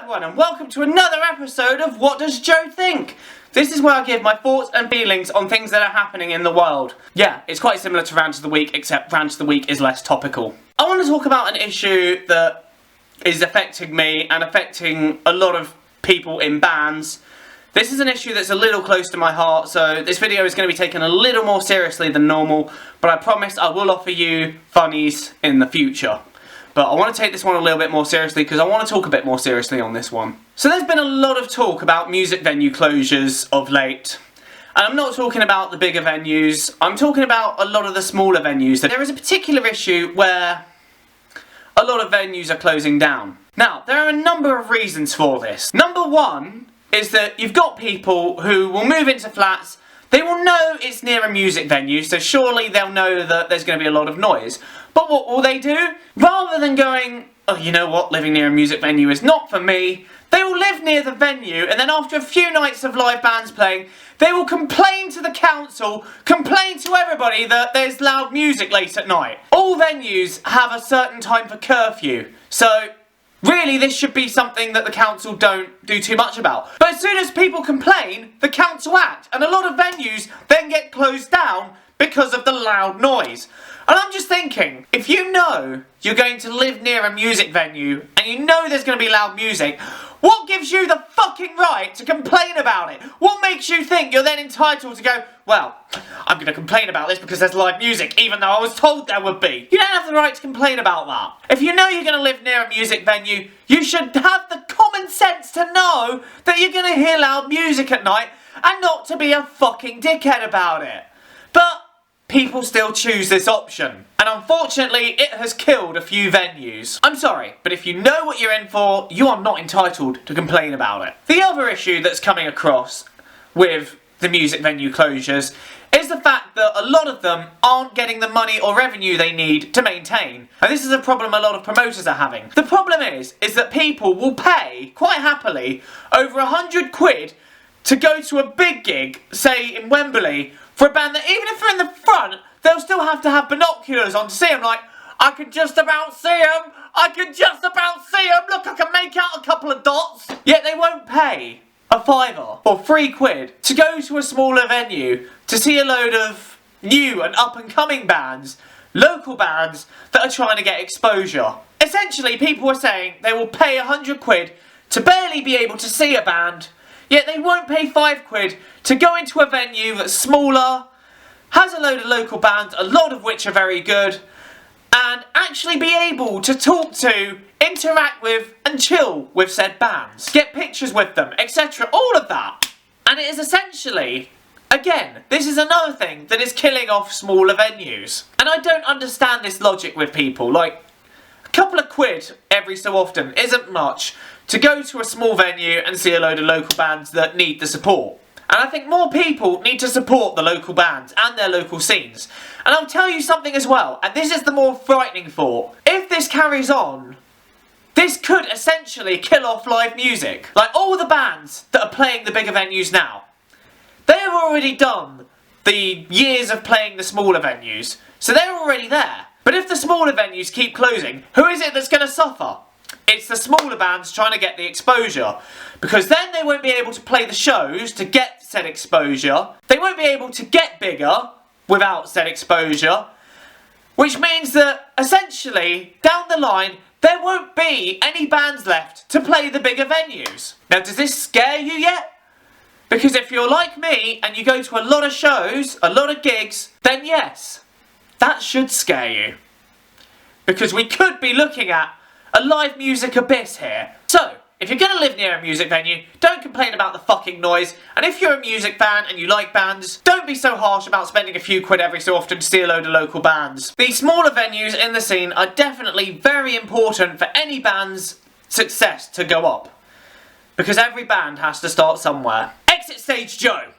everyone, and welcome to another episode of What Does Joe Think? This is where I give my thoughts and feelings on things that are happening in the world. Yeah, it's quite similar to Rant of the Week, except Rant of the Week is less topical. I want to talk about an issue that is affecting me and affecting a lot of people in bands. This is an issue that's a little close to my heart, so this video is going to be taken a little more seriously than normal, but I promise I will offer you funnies in the future. But I want to take this one a little bit more seriously because I want to talk a bit more seriously on this one. So there's been a lot of talk about music venue closures of late. And I'm not talking about the bigger venues, I'm talking about a lot of the smaller venues. There is a particular issue where a lot of venues are closing down. Now, there are a number of reasons for this. Number one is that you've got people who will move into flats. They will know it's near a music venue, so surely they'll know that there's going to be a lot of noise. But what will they do? Rather than going, oh, you know what, living near a music venue is not for me, they will live near the venue, and then after a few nights of live bands playing, they will complain to the council, complain to everybody that there's loud music late at night. All venues have a certain time for curfew, so really this should be something that the council don't do too much about. But as soon as people complain, the council act, and a lot of venues then get closed down because of the loud noise. And I'm just thinking, if you know you're going to live near a music venue and you know there's going to be loud music, what gives you the fucking right to complain about it? What makes you think you're then entitled to go, well, I'm going to complain about this because there's live music even though I was told there would be? You don't have the right to complain about that. If you know you're going to live near a music venue, you should have the common sense to know that you're going to hear loud music at night and not to be a fucking dickhead about it. But people still choose this option, and unfortunately it has killed a few venues. I'm sorry, but if you know what you're in for, you are not entitled to complain about it. The other issue that's coming across with the music venue closures is the fact that a lot of them aren't getting the money or revenue they need to maintain. And this is a problem a lot of promoters are having. The problem is that people will pay, quite happily, over 100 quid to go to a big gig, say in Wembley, for a band that even if they're in the front, they'll still have to have binoculars on to see them. Like, I can just about see them, I can just about see them, look, I can make out a couple of dots. Yet they won't pay a fiver or 3 quid to go to a smaller venue to see a load of new and up and coming bands, local bands that are trying to get exposure. Essentially, people are saying they will pay 100 quid to barely be able to see a band, yet they won't pay 5 quid to go into a venue that's smaller, has a load of local bands, a lot of which are very good, and actually be able to talk to, interact with, and chill with said bands. Get pictures with them, etc. All of that. And it is essentially, again, this is another thing that is killing off smaller venues. And I don't understand this logic with people. Like, a couple of quid every so often isn't much to go to a small venue and see a load of local bands that need the support. And I think more people need to support the local bands and their local scenes. And I'll tell you something as well, and this is the more frightening thought. If this carries on, this could essentially kill off live music. Like, all the bands that are playing the bigger venues now, they have already done the years of playing the smaller venues, so they're already there. But if the smaller venues keep closing, who is it that's going to suffer? It's the smaller bands trying to get the exposure, because then they won't be able to play the shows to get said exposure, they won't be able to get bigger without said exposure, which means that essentially down the line there won't be any bands left to play the bigger venues. Now, does this scare you yet? Because if you're like me and you go to a lot of shows, a lot of gigs, then yes, that should scare you. Because we could be looking at a live music abyss here. So, if you're going to live near a music venue, don't complain about the fucking noise, and if you're a music fan and you like bands, don't be so harsh about spending a few quid every so often to see a load of local bands. These smaller venues in the scene are definitely very important for any band's success to go up, because every band has to start somewhere. Exit Stage Joe!